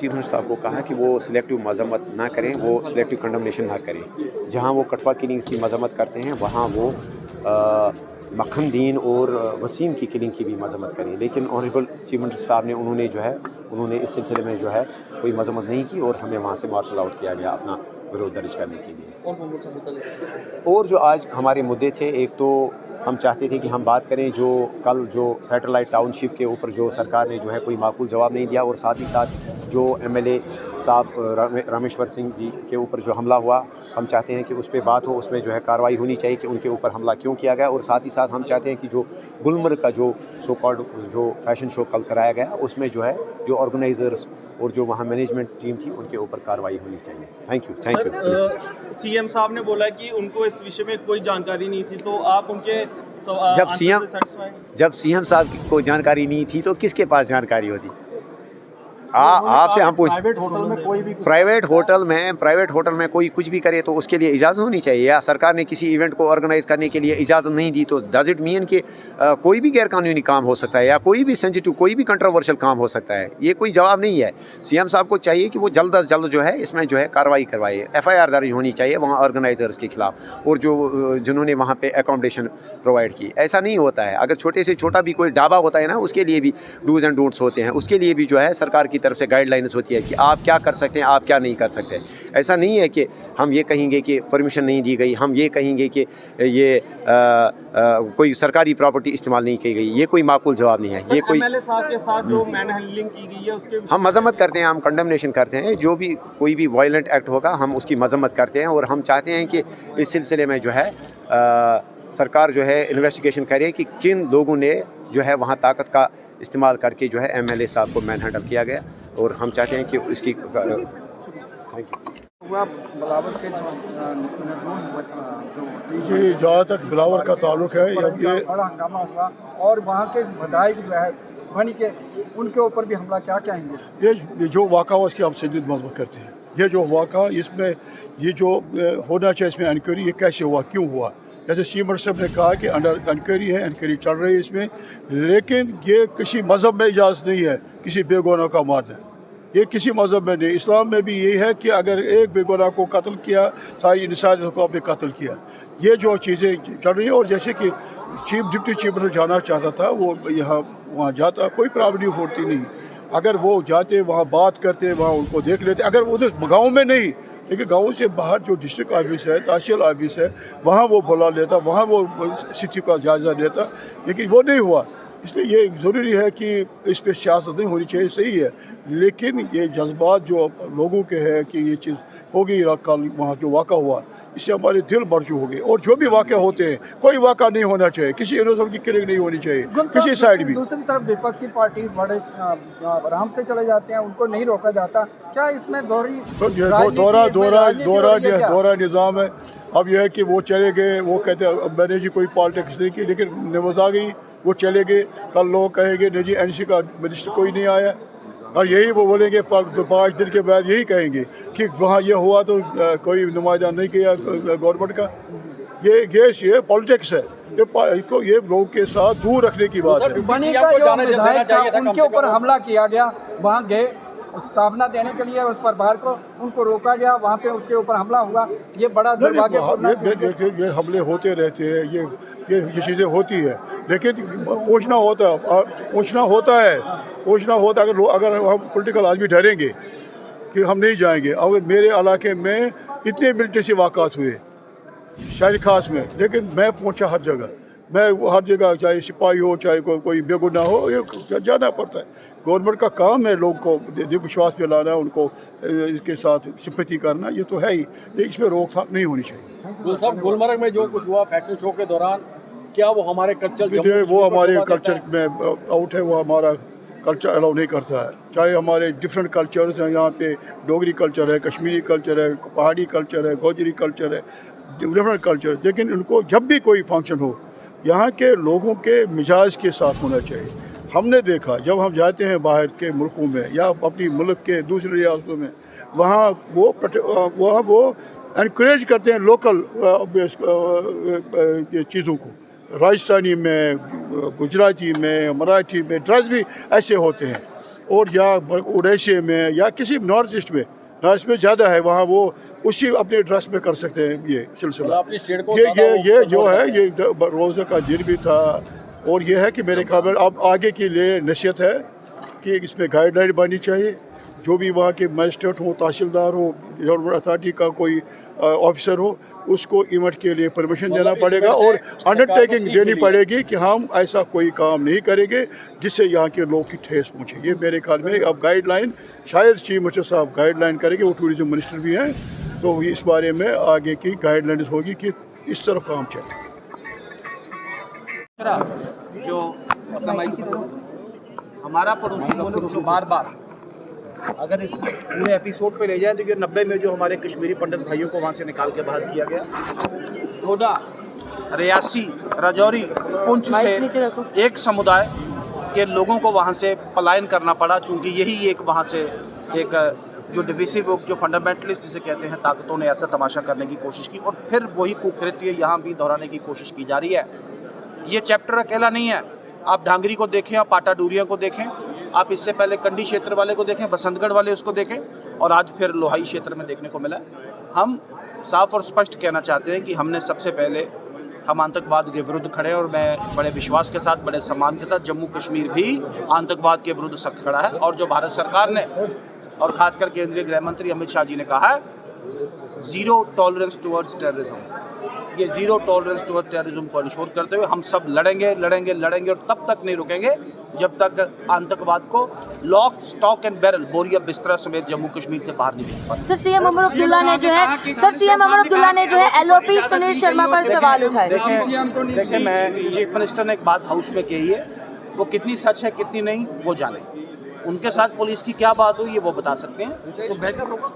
Chief minister साहब को कहा कि वो सिलेक्टिव मजम्मत ना करें, वो सिलेक्टिव कंडमनेशन ना करें। जहाँ वो कठवा किलिंग्स की मजम्मत करते हैं वहाँ वो मक्खन दीन और वसीम की किलिंग की भी मजम्मत करें। लेकिन ऑनरेबल चीफ मिनिस्टर साहब ने उन्होंने इस सिलसिले में जो है कोई मजम्मत नहीं की और हमें वहाँ से मार्शल आउट किया गया अपना विरोध दर्ज करने के लिए। और जो आज हमारे मुद्दे थे, एक तो हम चाहते थे कि हम बात करें जो सैटेलाइट टाउनशिप के ऊपर जो सरकार ने जो है कोई माकूल जवाब नहीं दिया, और साथ ही साथ जो एमएलए साहब रामेश्वर सिंह जी के ऊपर जो हमला हुआ, हम चाहते हैं कि उस पर बात हो, उसमें जो है कार्रवाई होनी चाहिए कि उनके ऊपर हमला क्यों किया गया। और साथ ही साथ हम चाहते हैं कि जो गुलमर्ग का जो सो कॉल्ड जो फैशन शो कल कराया गया, उसमें जो है जो ऑर्गेनाइजर्स और जो वहाँ मैनेजमेंट टीम थी उनके ऊपर कार्रवाई होनी चाहिए। Thank you. सीएम साहब ने बोला कि उनको इस विषय में कोई जानकारी नहीं थी, तो आप उनके जब सीएम साहब को जानकारी नहीं थी तो किसके पास जानकारी होती? आपसे हम पूछ प्राइवेट होटल में कोई कुछ भी करे तो उसके लिए इजाज़त होनी चाहिए, या सरकार ने किसी इवेंट को ऑर्गेनाइज करने के लिए इजाज़त नहीं दी तो डज इट मीन कि कोई भी गैरकानूनी काम हो सकता है या कोई भी सेंसिटिव कोई भी कंट्रोवर्शियल काम हो सकता है? ये कोई जवाब नहीं है। सीएम साहब को चाहिए कि वो जल्द अज जल्द जो है इसमें जो है कार्रवाई करवाए, FIR दर्ज होनी चाहिए वहाँ ऑर्गेनाइजर्स के खिलाफ और जिन्होंने वहाँ पे अकोमोडेशन प्रोवाइड की। ऐसा नहीं होता है। अगर छोटे से छोटा भी कोई ढाबा होता है ना, उसके लिए भी डूज एंड डोंट्स होते हैं, उसके लिए भी जो है सरकार की तरफ से गाइडलाइंस होती है कि आप क्या कर सकते हैं, आप क्या नहीं कर सकते। ऐसा नहीं है कि हम ये कहेंगे कि परमिशन नहीं दी गई, हम ये कहेंगे कि ये कोई सरकारी प्रॉपर्टी इस्तेमाल नहीं की गई, ये कोई माकूल जवाब नहीं है। ये कोई एमएलए साहब के साथ जो मैन हैंडलिंग की गई है उसके हम मजम्मत करते हैं, हम कंडमनेशन करते हैं। जो भी कोई भी वायलेंट एक्ट होगा हम उसकी मजम्मत करते हैं, और हम चाहते हैं कि इस सिलसिले में जो है सरकार जो है इन्वेस्टिगेशन करे कि किन लोगों ने जो है वहाँ ताकत का इस्तेमाल करके जो है एमएलए साहब को मैन हैंडल किया गया, और हम चाहते हैं कि इसकी जी, जहाँ तक बिलावर का ताल्लुक है, अब ये बड़ा हंगामा हुआ और वहाँ के विधायक जो है बनी के उनके ऊपर भी हमला, क्या कहेंगे? ये जो वाक़ा हुआ उसकी हम शदीद मजम्मत करते हैं। ये जो वाक़ा इसमें ये जो होना चाहिए इसमें इंक्वायरी, ये कैसे हुआ, क्यों हुआ? जैसे सीएम साहब ने कहा कि अंडर इंक्वायरी है, इंक्वायरी चल रही है इसमें, लेकिन ये किसी मज़हब में इजाज़त नहीं है किसी बेगुनाह का मारना। ये किसी मज़हब में नहीं, इस्लाम में भी यही है कि अगर एक बेगुनाह को कत्ल किया, सारी इंसान को आपने कत्ल किया। ये जो चीज़ें चल रही हैं, और जैसे कि डिप्टी चीफ मिनिस्टर जाना चाहता था, वो वहाँ जाता, कोई प्रॉब्लम होती नहीं। अगर वो जाते वहाँ बात करते, वहाँ उनको देख लेते, अगर उधर गाँव में नहीं लेकिन गाँव से बाहर जो डिस्ट्रिक्ट ऑफिस है, तहसील ऑफिस है, वहाँ वो बुला लेता, वहाँ वो स्थिति का जायज़ा लेता, लेकिन वो नहीं हुआ। इसलिए ये ज़रूरी है कि इस पर सियासत नहीं होनी चाहिए, सही है, लेकिन ये जज्बात जो लोगों के हैं कि ये चीज़ हो गई, कल वहाँ जो वाक़ा हुआ, इससे हमारे दिल मरजू हो गए। और जो भी वाक़े होते हैं, कोई वाक़ा नहीं होना चाहिए, किसी इनोसेंट की किलिंग नहीं होनी चाहिए किसी साइड भी। दूसरी तरफ विपक्षी पार्टी बड़े आराम से चले जाते हैं, उनको नहीं रोका जाता। क्या इसमें दोहरा निज़ाम है? अब यह है कि वो चले गए, वो कहते हैं मैंने जी कोई पॉलिटिक्स नहीं की, लेकिन न्यूज़ आ गई, वो चले गए। कल लोग कहेंगे नहीं जी NC का मिनिस्टर कोई नहीं आया, और यही वो बोलेंगे 5 दिन के बाद यही कहेंगे कि वहाँ ये हुआ तो कोई नुमाइंदा नहीं किया गवर्नमेंट का। ये पॉलिटिक्स है, ये लोगों के साथ दूर रखने की बात है। बनी का जो विधायक था उनके ऊपर हमला किया गया, वहाँ गए स्थापना देने के लिए, उस पर बाहर को उनको रोका गया, वहाँ पे उसके ऊपर हमला हुआ। ये बड़ा दुर्भाग्यपूर्ण। ये हमले होते रहते हैं, ये चीज़ें होती है, लेकिन पूछना होता है। अगर हम पॉलिटिकल आदमी डरेंगे कि हम नहीं जाएंगे, अगर मेरे इलाके में इतने मिलिट्री से वाक़ात हुए शहर खास में, लेकिन मैं पहुंचा हर जगह, चाहे सिपाही हो, चाहे कोई बेगुनाह हो, ये जाना पड़ता है। गवर्नमेंट का काम है लोग को विश्वास पे लाना, उनको इसके साथ सिंपैथी करना, ये तो है ही, लेकिन इसमें रोकथाम नहीं होनी चाहिए। गुलमर्ग में जो कुछ हुआ फैशन शो के दौरान, क्या वो हमारे कल्चर वो हमारे कल्चर में आउट है, वो हमारा कल्चर अलाउ नहीं करता है। चाहे हमारे डिफरेंट कल्चर्स हैं, यहाँ पे डोगरी कल्चर है, कश्मीरी कल्चर है, पहाड़ी कल्चर है, गोजरी कल्चर है, डिफरेंट कल्चर, लेकिन उनको जब भी कोई फंक्शन हो, यहाँ के लोगों के मिजाज के साथ होना चाहिए। हमने देखा जब हम जाते हैं बाहर के मुल्कों में या अपनी मुल्क के दूसरी रियासतों में, वहाँ वो इनकरेज करते हैं लोकल चीज़ों को। राजस्थानी में, गुजराती में, मराठी में ड्रेस भी ऐसे होते हैं, और या उड़ीसा में या किसी नॉर्थ ईस्ट में ज़्यादा है, वहाँ वो उसी अपने ड्रेस में कर सकते हैं ये सिलसिला। अपनी स्टेट को ये जो है ये रोज़ा का दिन भी था। और ये है कि मेरे ख्याल में अब आगे के लिए नसीहत है कि इसमें गाइडलाइन बननी चाहिए। जो भी वहाँ के मजिस्ट्रेट हो, तहसीलदार हो, डेवलपमेंट अथॉरिटी का कोई ऑफिसर हो, उसको इवेंट के लिए परमिशन देना पड़ेगा और अंडरटेकिंग देनी पड़ेगी कि हम ऐसा कोई काम नहीं करेंगे जिससे यहाँ के लोग की ठेस पहुँचे। ये मेरे ख्याल में अब गाइडलाइन शायद चीफ मिनिस्टर साहब गाइडलाइन करेंगे, वो टूरिज्म मिनिस्टर भी हैं, तो इस बारे में आगे की गाइडलाइंस होगी कि इस तरफ काम चले। जो हमारा पड़ोसी मुल्क जो बार बार अगर इस पूरे एपिसोड पे ले जाएं तो ये 90 में जो हमारे कश्मीरी पंडित भाइयों को वहाँ से निकाल के बाहर किया गया, डोडा, रियासी, राजौरी, पुंछ से एक समुदाय के लोगों को वहाँ से पलायन करना पड़ा, चूँकि यही एक वहाँ से एक जो डिविसिव जो फंडामेंटलिस्ट जिसे कहते हैं ताकतों ने ऐसा तमाशा करने की कोशिश की और फिर वही कुकृत्य यहाँ भी दोहराने की कोशिश की जा रही है। ये चैप्टर अकेला नहीं है, आप ढांगरी को देखें, आप पाटाडूरिया को देखें, आप इससे पहले कंडी क्षेत्र वाले को देखें, बसंतगढ़ वाले उसको देखें और आज फिर लोहाई क्षेत्र में देखने को मिला। हम साफ और स्पष्ट कहना चाहते हैं कि हमने सबसे पहले हम आतंकवाद के विरुद्ध खड़े और मैं बड़े विश्वास के साथ, बड़े सम्मान के साथ, जम्मू कश्मीर भी आतंकवाद के विरुद्ध सख्त खड़ा है। और जो भारत सरकार ने और खासकर केंद्रीय गृह मंत्री अमित शाह जी ने कहा है, ज़ीरो टॉलरेंस टुवर्ड्स टेररिज्म, ये ज़ीरो टॉलरेंस टुवर्ड्स टेररिज्म को इंश्योर करते हुए हम सब लड़ेंगे लड़ेंगे लड़ेंगे और तब तक नहीं रुकेंगे जब तक आतंकवाद को लॉक स्टॉक एंड बैरल, बोरिया बिस्तरा समेत जम्मू कश्मीर से बाहर नहीं निकल पाते। सर सीएम अमर अब्दुल्ला ने जो है एलओपी सुनील शर्मा पर सवाल उठाए। देखिए मैं चीफ मिनिस्टर ने एक बात हाउस में कही है, वो कितनी सच है कितनी नहीं वो जाने, उनके साथ पुलिस की क्या बात हुई ये वो बता सकते हैं, तो बेहतर होगा।